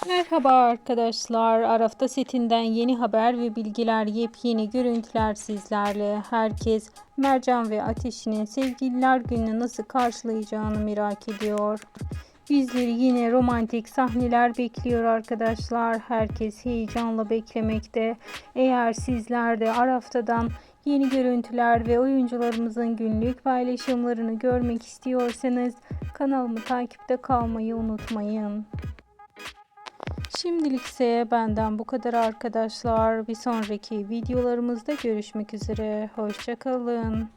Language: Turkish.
Merhaba arkadaşlar. Arafta setinden yeni haber ve bilgiler, yepyeni görüntüler sizlerle. Herkes Mercan ve Ateş'in Sevgililer Günü'nü nasıl karşılayacağını merak ediyor. Bizleri yine romantik sahneler bekliyor arkadaşlar. Herkes heyecanla beklemekte. Eğer sizler de Arafta'dan yeni görüntüler ve oyuncularımızın günlük paylaşımlarını görmek istiyorsanız kanalımı takipte kalmayı unutmayın. Şimdilik ise benden bu kadar arkadaşlar. Bir sonraki videolarımızda görüşmek üzere. Hoşça kalın.